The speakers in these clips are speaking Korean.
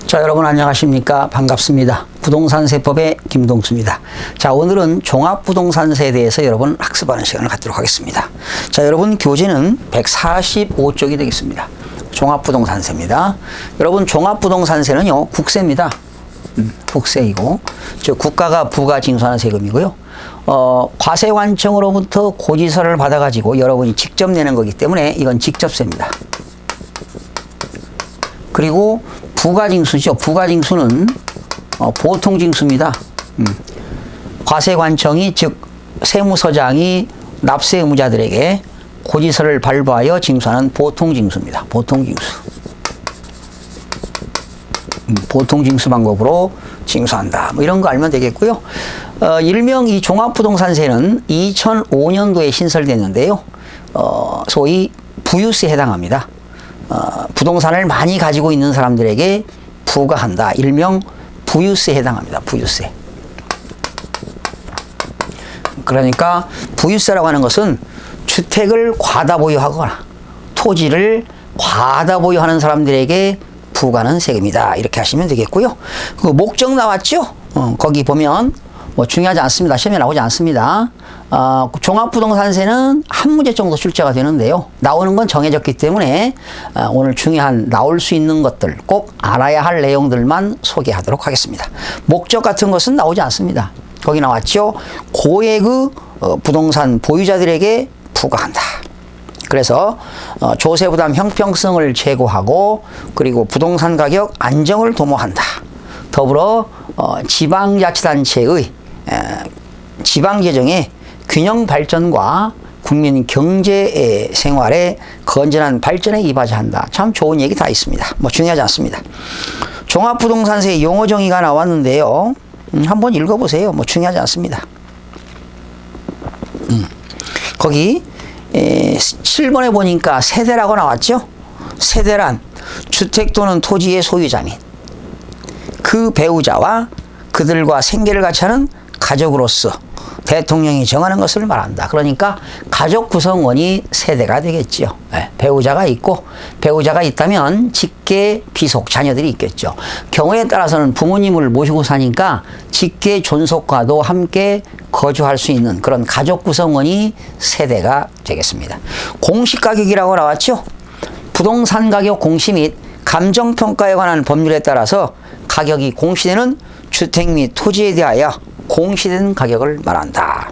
자, 여러분 안녕하십니까? 반갑습니다. 부동산세법의 김동수입니다. 자, 오늘은 종합부동산세에 대해서 여러분 학습하는 시간을 갖도록 하겠습니다. 자, 여러분 교재는 145쪽이 되겠습니다. 종합부동산세입니다. 여러분 종합부동산세는요, 국세입니다. 국세이고, 즉 국가가 부가 징수하는 세금이고요. 과세관청으로부터 고지서를 받아가지고 여러분이 직접 내는 거기 때문에 이건 직접세입니다. 그리고 부가징수죠. 부가징수는 보통징수입니다. 과세관청이 즉 세무서장이 납세 의무자들에게 고지서를 발부하여 징수하는 보통징수입니다. 보통징수. 보통징수 방법으로 징수한다. 뭐 이런 거 알면 되겠고요. 일명 이 종합부동산세는 2005년도에 신설됐는데요. 소위 부유세에 해당합니다. 부동산을 많이 가지고 있는 사람들에게 부과한다. 일명 부유세에 해당합니다. 부유세. 그러니까 부유세라고 하는 것은 주택을 과다 보유하거나 토지를 과다 보유하는 사람들에게 부과하는 세금이다. 이렇게 하시면 되겠고요. 그 목적 나왔죠? 거기 보면 뭐 중요하지 않습니다. 시험에 나오지 않습니다. 종합부동산세는 한 문제 정도 출제가 되는데요. 나오는 건 정해졌기 때문에 오늘 중요한 나올 수 있는 것들 꼭 알아야 할 내용들만 소개하도록 하겠습니다. 목적 같은 것은 나오지 않습니다. 거기 나왔죠. 고액의 부동산 보유자들에게 부과한다. 그래서 조세부담 형평성을 제고하고 그리고 부동산 가격 안정을 도모한다. 더불어 지방자치단체의 지방재정의 균형 발전과 국민 경제 생활의 건전한 발전에 이바지한다. 참 좋은 얘기 다 있습니다. 뭐 중요하지 않습니다. 종합부동산세 용어 정의가 나왔는데요. 한번 읽어보세요. 뭐 중요하지 않습니다. 거기 7번에 보니까 세대라고 나왔죠. 세대란 주택 또는 토지의 소유자 및 그 배우자와 그들과 생계를 같이 하는 가족으로서 대통령이 정하는 것을 말한다. 그러니까 가족 구성원이 세대가 되겠죠. 네, 배우자가 있고 배우자가 있다면 직계 비속 자녀들이 있겠죠. 경우에 따라서는 부모님을 모시고 사니까 직계 존속과도 함께 거주할 수 있는 그런 가족 구성원이 세대가 되겠습니다. 공시가격이라고 나왔죠. 부동산 가격 공시 및 감정평가에 관한 법률에 따라서 가격이 공시되는 주택 및 토지에 대하여 공시된 가격을 말한다.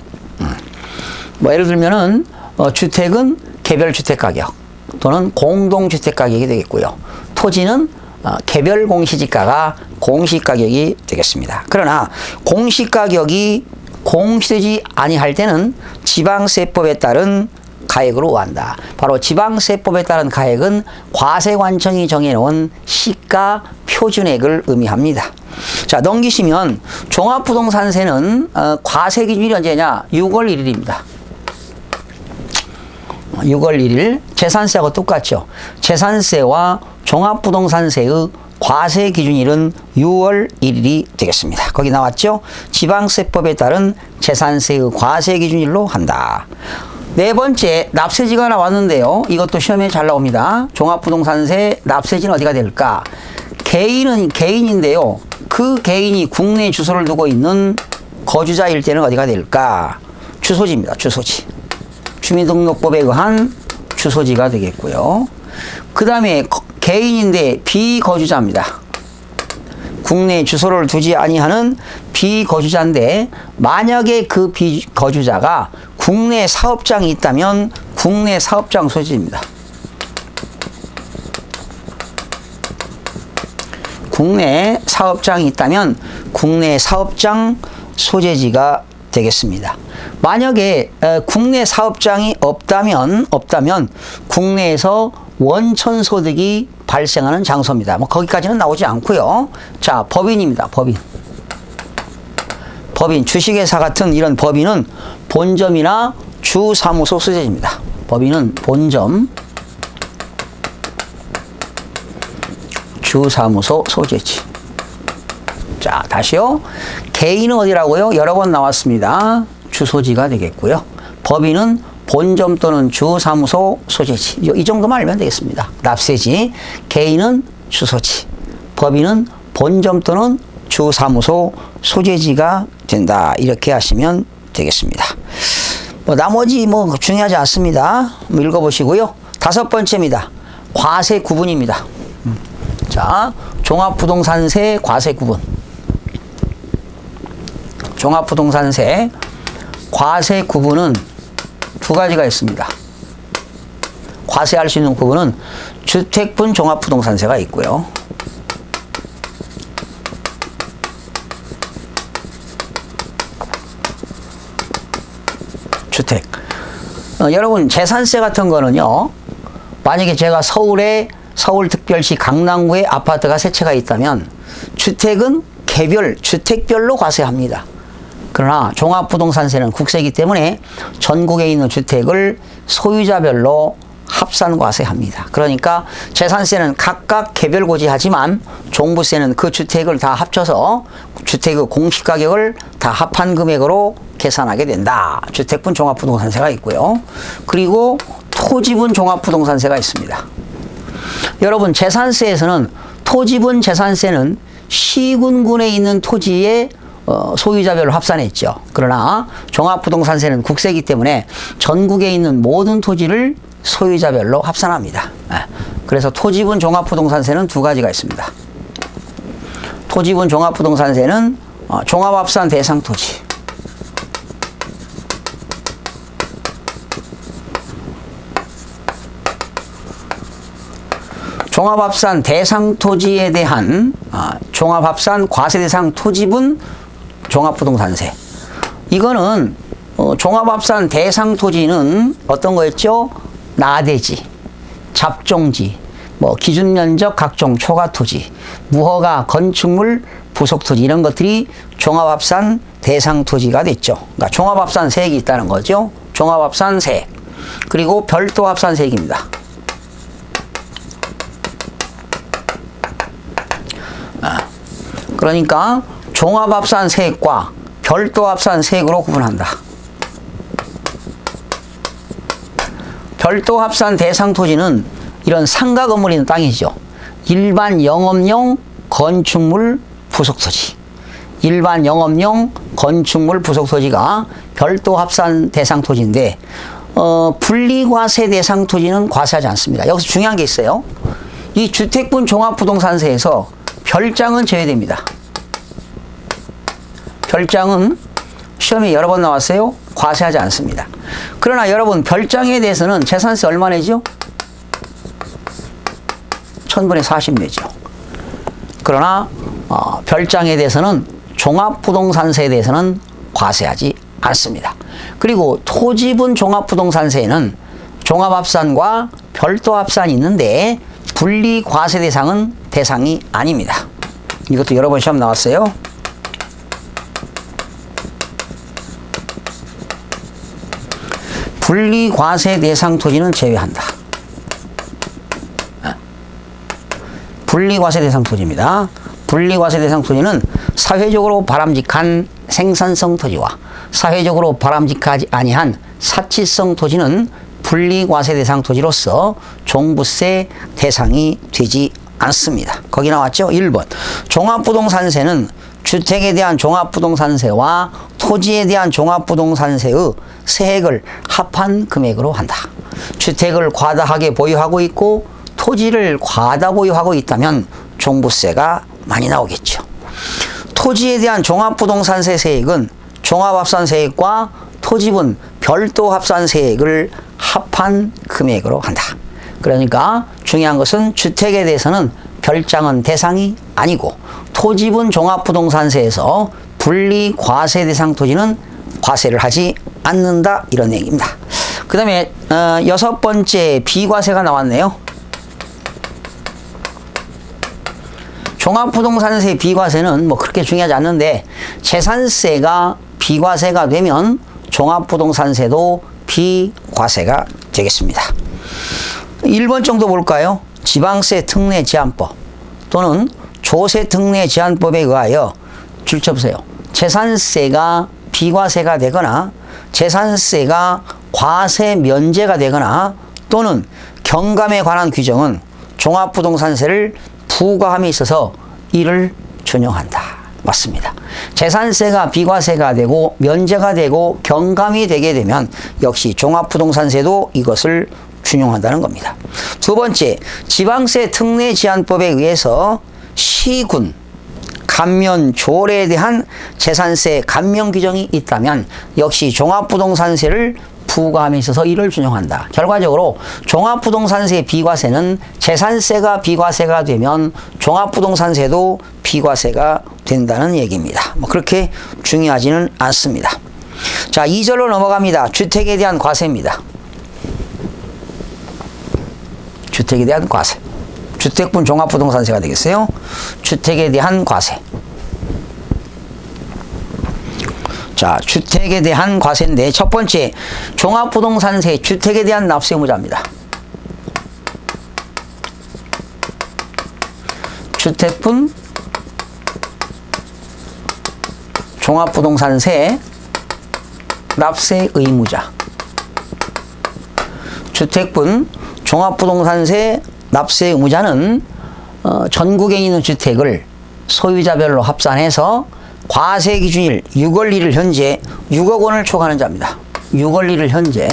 뭐 예를 들면은 주택은 개별주택 가격 또는 공동주택 가격이 되겠고요. 토지는 개별 공시지가가 공시가격이 되겠습니다. 그러나 공시가격이 공시되지 아니할 때는 지방세법에 따른 가액으로 한다. 바로 지방세법에 따른 가액은 과세관청이 정해놓은 시가 표준액을 의미합니다. 자, 넘기시면 종합부동산세는 과세 기준이 언제냐? 6월 1일입니다. 6월 1일 재산세하고 똑같죠. 재산세와 종합부동산세의 과세 기준일은 6월 1일이 되겠습니다. 거기 나왔죠? 지방세법에 따른 재산세의 과세 기준일로 한다. 네 번째, 납세지가 나왔는데요. 이것도 시험에 잘 나옵니다. 종합부동산세 납세지는 어디가 될까? 개인은 개인인데요. 그 개인이 국내 주소를 두고 있는 거주자일 때는 어디가 될까? 주소지입니다. 주소지. 주민등록법에 의한 주소지가 되겠고요. 그 다음에 개인인데 비거주자입니다. 국내 주소를 두지 아니하는 비거주자인데 만약에 그 비거주자가 국내 사업장이 있다면 국내 사업장 소지입니다. 국내 사업장이 있다면 국내 사업장 소재지가 되겠습니다. 만약에 국내 사업장이 없다면 국내에서 원천 소득이 발생하는 장소입니다. 뭐 거기까지는 나오지 않고요. 자, 법인입니다. 법인 주식회사 같은 이런 법인은 본점이나 주사무소 소재지입니다. 법인은 본점, 주사무소 소재지. 자, 다시요. 개인은 어디라고요? 여러 번 나왔습니다. 주소지가 되겠고요. 법인은 본점 또는 주사무소 소재지. 이 정도만 알면 되겠습니다. 납세지, 개인은 주소지, 법인은 본점 또는 주사무소 소재지가 된다. 이렇게 하시면 되겠습니다. 나머지 중요하지 않습니다. 읽어보시고요. 5번째입니다. 과세 구분입니다. 자, 종합부동산세 과세 구분. 종합부동산세 과세 구분은 두 가지가 있습니다. 과세할 수 있는 구분은 주택분 종합부동산세가 있고요. 주택. 여러분 재산세 같은 거는요. 만약에 제가 서울특별시 강남구에 아파트가 3채가 있다면 주택은 개별 주택별로 과세합니다. 그러나 종합부동산세는 국세이기 때문에 전국에 있는 주택을 소유자별로 합산과세합니다. 그러니까 재산세는 각각 개별 고지하지만 종부세는 그 주택을 다 합쳐서 주택의 공시가격을 다 합한 금액으로 계산하게 된다. 주택분 종합부동산세가 있고요. 그리고 토지분 종합부동산세가 있습니다. 여러분 재산세에서는 토지분 재산세는 시군군에 있는 토지의 소유자별로 합산했죠. 그러나 종합부동산세는 국세이기 때문에 전국에 있는 모든 토지를 소유자별로 합산합니다. 그래서 토지분 종합부동산세는 두 가지가 있습니다. 토지분 종합부동산세는 종합합산 대상 토지, 종합합산 대상 토지에 대한 종합합산 과세 대상 토지분 종합부동산세. 이거는 종합합산 대상 토지는 어떤 거였죠? 나대지, 잡종지, 기준면적 각종 초과토지, 무허가 건축물 부속토지 이런 것들이 종합합산 대상 토지가 됐죠. 그러니까 종합합산 세액이 있다는 거죠. 종합합산 세액. 그리고 별도 합산 세액입니다. 그러니까 종합합산 세액과 별도 합산 세액으로 구분한다. 별도 합산 대상 토지는 이런 상가 건물이 있는 땅이죠. 일반 영업용 건축물 부속토지. 일반 영업용 건축물 부속토지가 별도 합산 대상 토지인데 분리과세 대상 토지는 과세하지 않습니다. 여기서 중요한 게 있어요. 이 주택분 종합부동산세에서 별장은 제외됩니다. 별장은 시험에 여러 번 나왔어요. 과세하지 않습니다. 그러나 여러분 별장에 대해서는 재산세 얼마 내죠? 1000분의 40 내죠. 그러나 별장에 대해서는 종합부동산세에 대해서는 과세하지 않습니다. 그리고 토지분 종합부동산세에는 종합합산과 별도 합산이 있는데 분리과세 대상은 대상이 아닙니다. 이것도 여러 번 시험 나왔어요. 분리과세 대상 토지는 제외한다. 분리과세 대상 토지입니다. 분리과세 대상 토지는 사회적으로 바람직한 생산성 토지와 사회적으로 바람직하지 아니한 사치성 토지는 분리과세 대상 토지로서 종부세 대상이 되지 않습니다. 거기 나왔죠? 1번. 종합부동산세는 주택에 대한 종합부동산세와 토지에 대한 종합부동산세의 세액을 합한 금액으로 한다. 주택을 과다하게 보유하고 있고 토지를 과다 보유하고 있다면 종부세가 많이 나오겠죠. 토지에 대한 종합부동산세 세액은 종합합산세액과 토지분 별도 합산세액을 합한 금액으로 한다. 그러니까 중요한 것은 주택에 대해서는 별장은 대상이 아니고 토지분 종합부동산세에서 분리과세 대상 토지는 과세를 하지 않는다. 이런 얘기입니다. 그 다음에 6번째 비과세가 나왔네요. 종합부동산세 비과세는 그렇게 중요하지 않는데 재산세가 비과세가 되면 종합부동산세도 비과세가 되겠습니다. 1번 정도 볼까요? 지방세 특례 제한법 또는 조세 특례 제한법에 의하여 줄쳐보세요. 재산세가 비과세가 되거나 재산세가 과세 면제가 되거나 또는 경감에 관한 규정은 종합부동산세를 부과함에 있어서 이를 준용한다. 맞습니다. 재산세가 비과세가 되고 면제가 되고 경감이 되게 되면 역시 종합부동산세도 이것을 준용한다는 겁니다. 두 번째, 지방세 특례 제한법에 의해서 시군 감면 조례에 대한 재산세 감면 규정이 있다면 역시 종합부동산세를 부과함에 있어서 이를 준용한다. 결과적으로 종합부동산세 비과세는 재산세가 비과세가 되면 종합부동산세도 비과세가 된다는 얘기입니다. 뭐 그렇게 중요하지는 않습니다. 자, 2절로 넘어갑니다. 주택에 대한 과세입니다. 주택에 대한 과세. 주택분 종합부동산세가 되겠어요. 주택에 대한 과세. 자, 주택에 대한 과세인데 첫 번째, 종합부동산세 주택에 대한 납세 의무자입니다. 주택분 종합부동산세 납세 의무자. 주택분 종합부동산세 납세 의무자는 전국에 있는 주택을 소유자별로 합산해서 과세 기준일 6월 1일 현재 6억 원을 초과하는 자입니다. 6월 1일 현재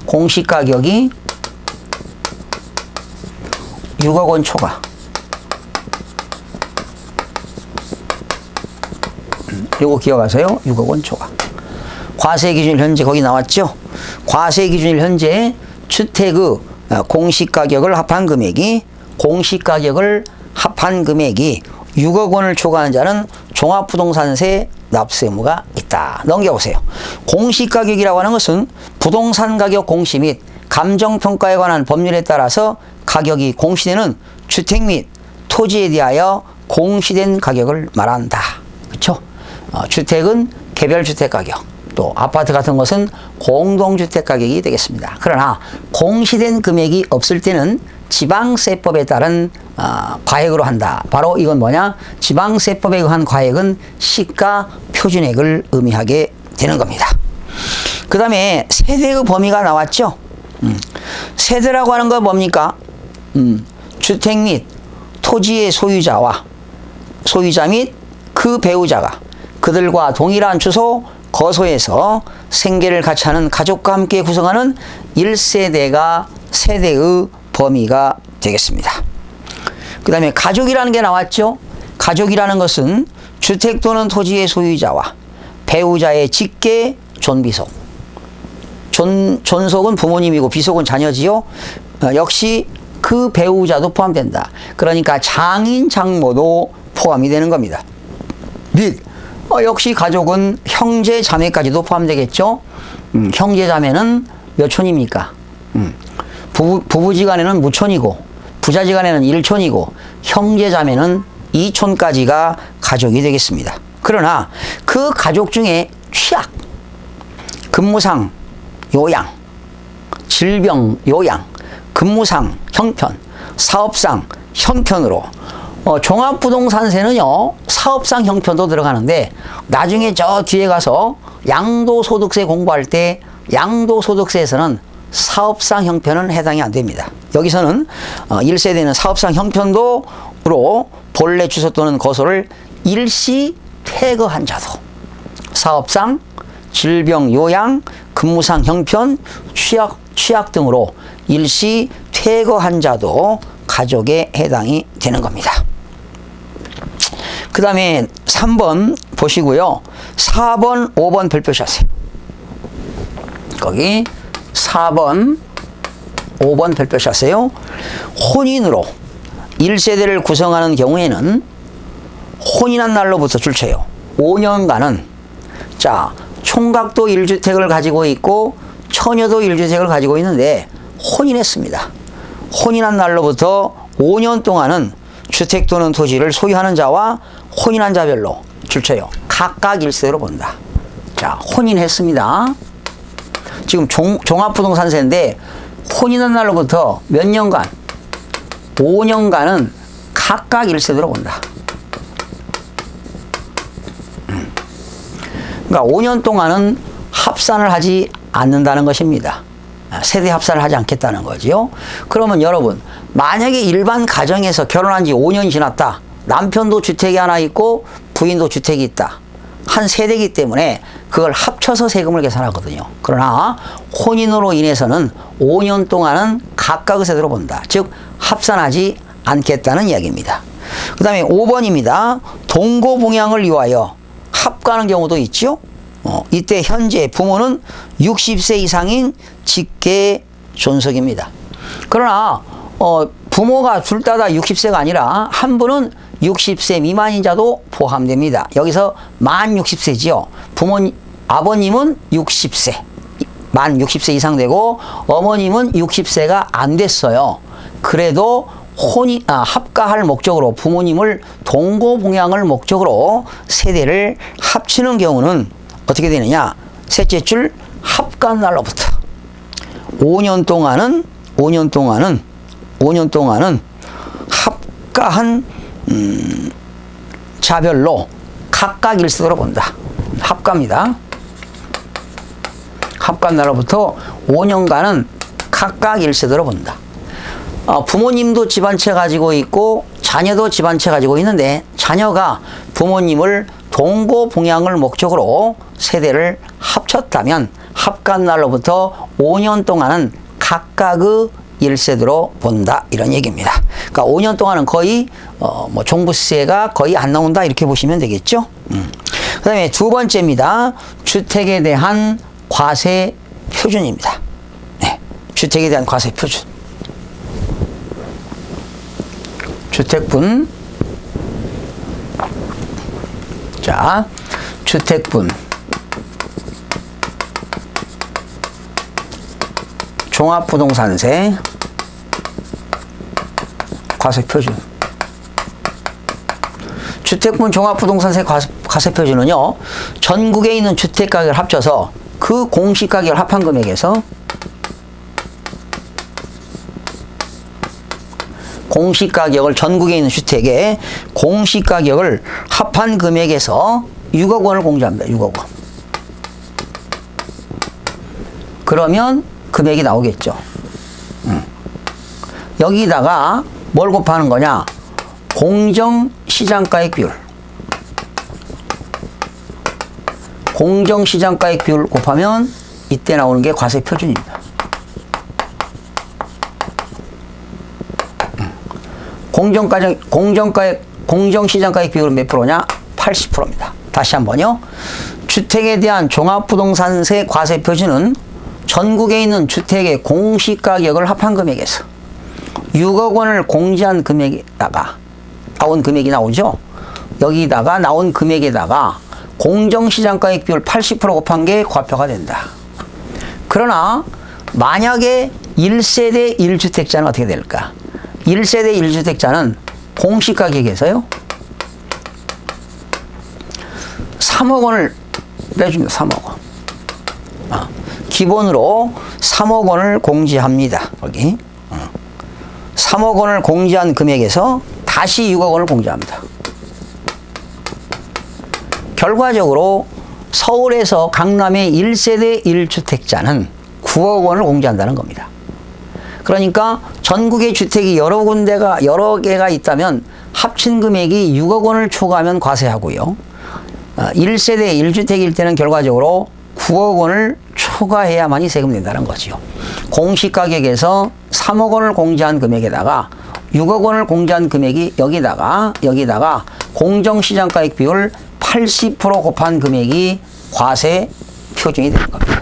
공시가격이 6억 원 초과. 요거 기억하세요. 6억 원 초과. 과세 기준일 현재 거기 나왔죠. 과세 기준일 현재 주택의 공시가격을 합한 금액이 6억 원을 초과하는 자는 종합부동산세 납세 의무가 있다. 넘겨보세요. 공시가격이라고 하는 것은 부동산 가격 공시 및 감정평가에 관한 법률에 따라서 가격이 공시되는 주택 및 토지에 대하여 공시된 가격을 말한다. 그렇죠? 주택은 개별주택 가격, 또 아파트 같은 것은 공동주택 가격이 되겠습니다. 그러나 공시된 금액이 없을 때는 지방세법에 따른 과액으로 한다. 바로 이건 뭐냐? 지방세법에 의한 과액은 시가 표준액을 의미하게 되는 겁니다. 그 다음에 세대의 범위가 나왔죠. 세대라고 하는 건 뭡니까? 주택 및 토지의 소유자 및 그 배우자가 그들과 동일한 주소, 거소에서 생계를 같이 하는 가족과 함께 구성하는 1세대가 세대의 범위가 되겠습니다. 그 다음에 가족이라는 게 나왔죠. 가족이라는 것은 주택 또는 토지의 소유자와 배우자의 직계 존비속. 존속은 부모님이고 비속은 자녀지요. 역시 그 배우자도 포함된다. 그러니까 장인, 장모도 포함이 되는 겁니다. 및 역시 가족은 형제, 자매까지도 포함되겠죠. 형제, 자매는 몇 촌입니까? 부부지간에는 무촌이고 부자지간에는 1촌이고 형제, 자매는 2촌까지가 가족이 되겠습니다. 그러나 그 가족 중에 취약, 근무상, 요양, 질병, 요양, 근무상, 형편, 사업상, 형편으로 종합부동산세는요 사업상 형편도 들어가는데 나중에 저 뒤에 가서 양도소득세 공부할 때 양도소득세에서는 사업상 형편은 해당이 안 됩니다. 여기서는 1세대는 사업상 형편도로 본래 주소 또는 거소를 일시 퇴거한 자도 사업상, 질병, 요양, 근무상 형편, 취약 등으로 일시 퇴거한 자도 가족에 해당이 되는 겁니다. 그 다음에 3번 보시고요. 4번, 5번 별표시하세요. 거기 4번, 5번 별표시하세요. 혼인으로 1세대를 구성하는 경우에는 혼인한 날로부터 출처요 5년간은 자 총각도 1주택을 가지고 있고 처녀도 1주택을 가지고 있는데 혼인했습니다. 혼인한 날로부터 5년 동안은 주택 또는 토지를 소유하는 자와 혼인한 자별로 출처요 각각 1세대로 본다. 자, 혼인했습니다. 지금 종합부동산세인데 혼인한 날로부터 몇 년간? 5년간은 각각 1세대로 본다. 그러니까 5년 동안은 합산을 하지 않는다는 것입니다. 세대 합산을 하지 않겠다는 거지요. 그러면 여러분 만약에 일반 가정에서 결혼한 지 5년 지났다. 남편도 주택이 하나 있고 부인도 주택이 있다. 한 세대이기 때문에 그걸 합쳐서 세금을 계산하거든요. 그러나 혼인으로 인해서는 5년 동안은 각각의 세대로 본다. 즉 합산하지 않겠다는 이야기입니다. 그 다음에 5번입니다. 동거봉양을 위하여 합가하는 경우도 있죠. 이때 현재 부모는 60세 이상인 직계 존속입니다. 그러나 부모가 둘 다 60세가 아니라 한 분은 60세 미만인 자도 포함됩니다. 여기서 만 60세지요. 아버님은 60세, 만 60세 이상 되고 어머님은 60세가 안 됐어요. 그래도 합가할 목적으로 부모님을 동거봉양을 목적으로 세대를 합치는 경우는 어떻게 되느냐? 셋째 줄 합간 날로부터 5년 동안은 합가한 자별로 각각 일세대로 본다. 합가입니다. 합간 날로부터 5년간은 각각 일세대로 본다. 부모님도 집안채 가지고 있고 자녀도 집안채 가지고 있는데 자녀가 부모님을 동거봉양을 목적으로 세대를 합쳤다면 합간 날로부터 5년 동안은 각각의 1세대로 본다 이런 얘기입니다. 그러니까 5년 동안은 거의 종부세가 거의 안 나온다 이렇게 보시면 되겠죠. 그 다음에 두 번째입니다. 주택에 대한 과세 표준입니다. 네, 주택에 대한 과세 표준. 주택분. 자, 주택분. 종합부동산세 과세표준. 주택분 종합부동산세 과세표준은요, 전국에 있는 주택가격을 합쳐서 그 공시가격을 합한 금액에서 전국에 있는 주택의 공시가격을 합한 금액에서 6억 원을 공제합니다. 6억 원. 그러면 금액이 나오겠죠. 여기다가 뭘 곱하는 거냐? 공정시장가액 비율. 공정시장가액 비율 곱하면 이때 나오는 게 과세 표준입니다. 공정시장가액 비율은 몇 프로냐? 80%입니다. 다시 한번요. 주택에 대한 종합부동산세 과세 표준은 전국에 있는 주택의 공시가격을 합한 금액에서 6억 원을 공제한 금액에다가 나온 금액이 나오죠. 여기다가 나온 금액에다가 공정시장가액 비율 80% 곱한 게 과표가 된다. 그러나 만약에 1세대 1주택자는 어떻게 될까? 1세대 1주택자는 공시가격에서요 3억 원을 빼줍니다. 3억 원. 기본으로 3억 원을 공제합니다. 여기 3억 원을 공제한 금액에서 다시 6억 원을 공제합니다. 결과적으로 서울에서 강남의 1세대 1주택자는 9억 원을 공제한다는 겁니다. 그러니까 전국의 주택이 여러 개가 있다면 합친 금액이 6억 원을 초과하면 과세하고요. 1세대 1주택일 때는 결과적으로 9억 원을 초과해야만이 세금 낸다는 거지요. 공시가격에서 3억 원을 공제한 금액에다가 6억 원을 공제한 금액이 여기다가 공정시장가액 비율 80% 곱한 금액이 과세 표준이 되는 겁니다.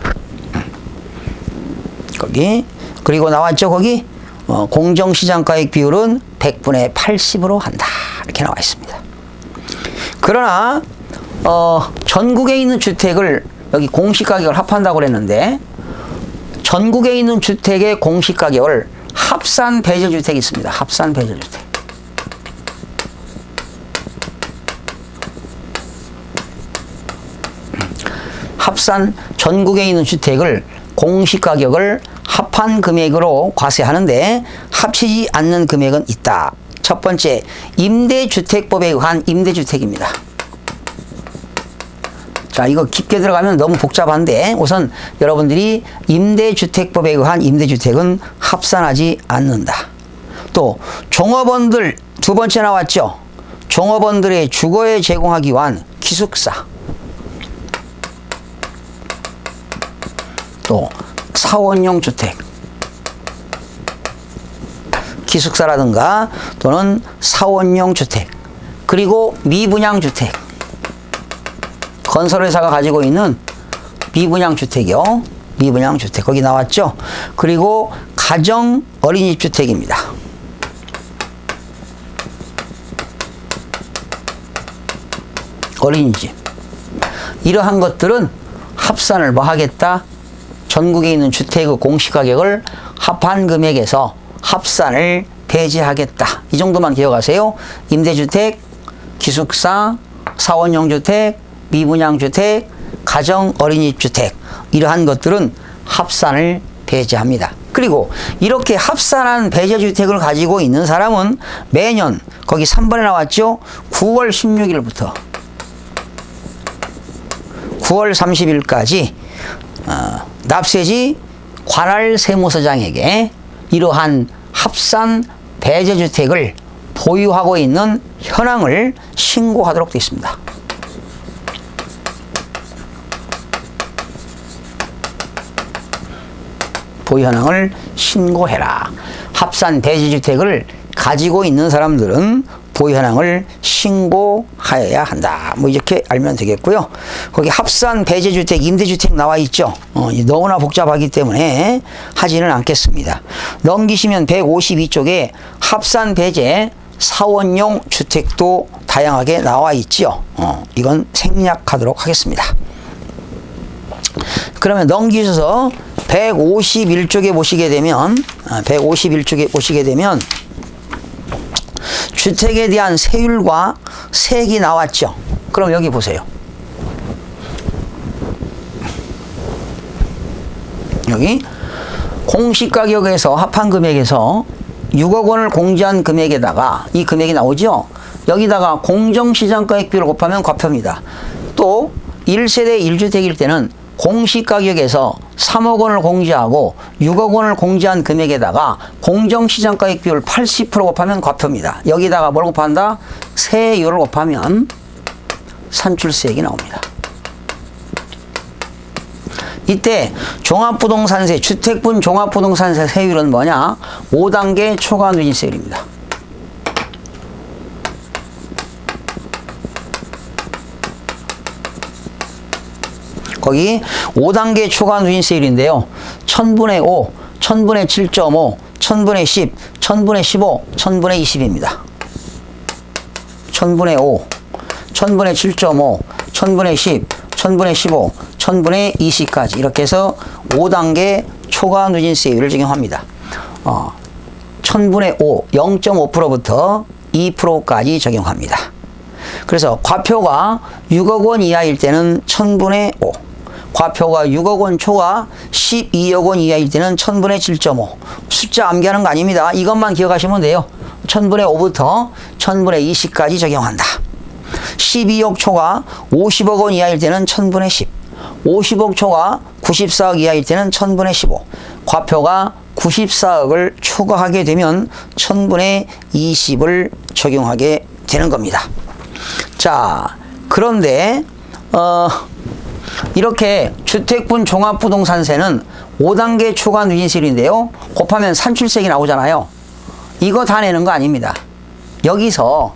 거기 그리고 나왔죠. 거기 공정시장가액 비율은 100분의 80으로 한다 이렇게 나와 있습니다. 그러나 전국에 있는 주택을 여기 공시가격을 합한다고 그랬는데 전국에 있는 주택의 공시가격을 합산 배제주택이 있습니다. 합산 배제주택. 합산 전국에 있는 주택을 공시가격을 합한 금액으로 과세하는데 합치지 않는 금액은 있다. 첫 번째, 임대주택법에 의한 임대주택입니다. 자, 이거 깊게 들어가면 너무 복잡한데 우선 여러분들이 임대주택법에 의한 임대주택은 합산하지 않는다. 또 종업원들 두 번째 나왔죠. 종업원들의 주거에 제공하기 위한 기숙사. 또 사원용 주택. 기숙사라든가 또는 사원용 주택. 그리고 미분양 주택. 건설회사가 가지고 있는 미분양 주택이요. 미분양 주택. 거기 나왔죠. 그리고 가정 어린이집 주택입니다. 어린이집. 이러한 것들은 합산을 뭐 하겠다? 전국에 있는 주택의 공시가격을 합한 금액에서 합산을 배제하겠다. 이 정도만 기억하세요. 임대주택, 기숙사, 사원용 주택, 미분양 주택, 가정 어린이집 주택. 이러한 것들은 합산을 배제합니다. 그리고 이렇게 합산한 배제주택을 가지고 있는 사람은 매년 거기 3번에 나왔죠. 9월 16일부터 9월 30일까지 납세지 관할 세무서장에게 이러한 합산 배제주택을 보유하고 있는 현황을 신고하도록 되어 있습니다. 보유 현황을 신고해라. 합산 배제주택을 가지고 있는 사람들은 보유 현황을 신고하여야 한다. 뭐 이렇게 알면 되겠고요. 거기 합산 배제주택, 임대주택 나와 있죠. 너무나 복잡하기 때문에 하지는 않겠습니다. 넘기시면 152쪽에 합산 배제 사원용 주택도 다양하게 나와 있죠. 이건 생략하도록 하겠습니다. 그러면 넘기셔서 151쪽에 보시게 되면 151쪽에 보시게 되면 주택에 대한 세율과 세액이 나왔죠. 그럼 여기 보세요. 여기 공시가격에서 합한 금액에서 6억 원을 공제한 금액에다가 이 금액이 나오죠. 여기다가 공정시장가액비를 곱하면 과표입니다. 또 1세대 1주택일 때는 공시가격에서 3억 원을 공제하고 6억 원을 공제한 금액에다가 공정시장가액 비율 80% 곱하면 과표입니다. 여기다가 뭘 곱한다? 세율을 곱하면 산출세액이 나옵니다. 이때 종합부동산세, 주택분 종합부동산세 세율은 뭐냐? 5단계 초과 누진세율입니다. 거기 5단계 초과 누진세율인데요. 1000분의 5, 1000분의 7.5, 1000분의 10, 1000분의 15, 1000분의 20입니다. 1000분의 5, 1000분의 7.5, 1000분의 10, 1000분의 15, 1000분의 20까지 이렇게 해서 5단계 초과 누진세율을 적용합니다. 1000분의 5, 0.5%부터 2%까지 적용합니다. 그래서 과표가 6억 원 이하일 때는 1000분의 5, 과표가 6억 원 초과 12억 원 이하일 때는 1000분의 7.5. 숫자 암기하는 거 아닙니다. 이것만 기억하시면 돼요. 1000분의 5부터 1000분의 20까지 적용한다. 12억 초과 50억 원 이하일 때는 1000분의 10. 50억 초과 94억 이하일 때는 1000분의 15. 과표가 94억을 초과하게 되면 1000분의 20을 적용하게 되는 겁니다. 자, 그런데 이렇게 주택분 종합부동산세는 5단계 초과 누진세율인데요. 곱하면 산출세액이 나오잖아요. 이거 다 내는 거 아닙니다. 여기서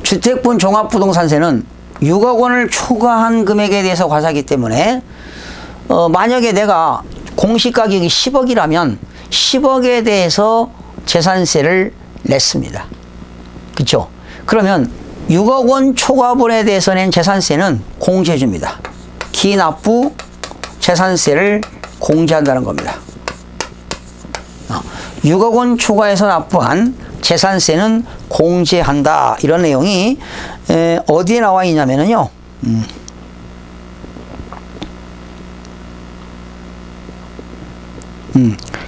주택분 종합부동산세는 6억 원을 초과한 금액에 대해서 과세하기 때문에 만약에 내가 공시가격이 10억이라면 10억에 대해서 재산세를 냈습니다. 그렇죠? 그러면 6억 원 초과분에 대해서 낸 재산세는 공제해 줍니다. 기납부 재산세를 공제한다는 겁니다. 6억 원 초과해서 납부한 재산세는 공제한다. 이런 내용이 어디에 나와 있냐면요.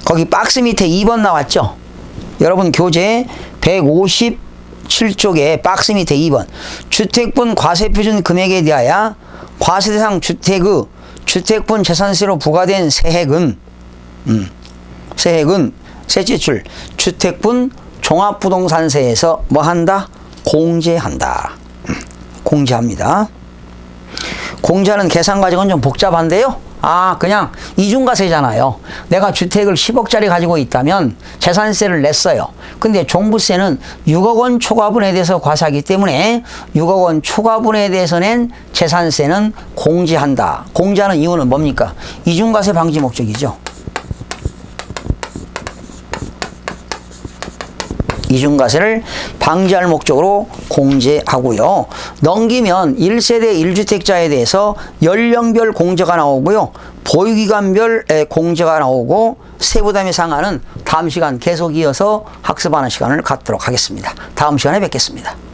거기 박스 밑에 2번 나왔죠. 여러분 교재 157쪽에 박스 밑에 2번 주택분 과세표준 금액에 대하여 과세대상 주택의 주택분 재산세로 부과된 세액은 세액은 셋째 줄 주택분 종합부동산세에서 뭐 한다? 공제한다. 공제합니다. 공제하는 계산 과정은 좀 복잡한데요. 그냥 이중과세잖아요. 내가 주택을 10억짜리 가지고 있다면 재산세를 냈어요. 근데 종부세는 6억 원 초과분에 대해서 과세하기 때문에 6억 원 초과분에 대해서 낸 재산세는 공제한다. 공제하는 이유는 뭡니까? 이중과세 방지 목적이죠. 이중과세를 방지할 목적으로 공제하고요. 넘기면 1세대 1주택자에 대해서 연령별 공제가 나오고요. 보유기간별 공제가 나오고 세부담의 상한은 다음 시간 계속 이어서 학습하는 시간을 갖도록 하겠습니다. 다음 시간에 뵙겠습니다.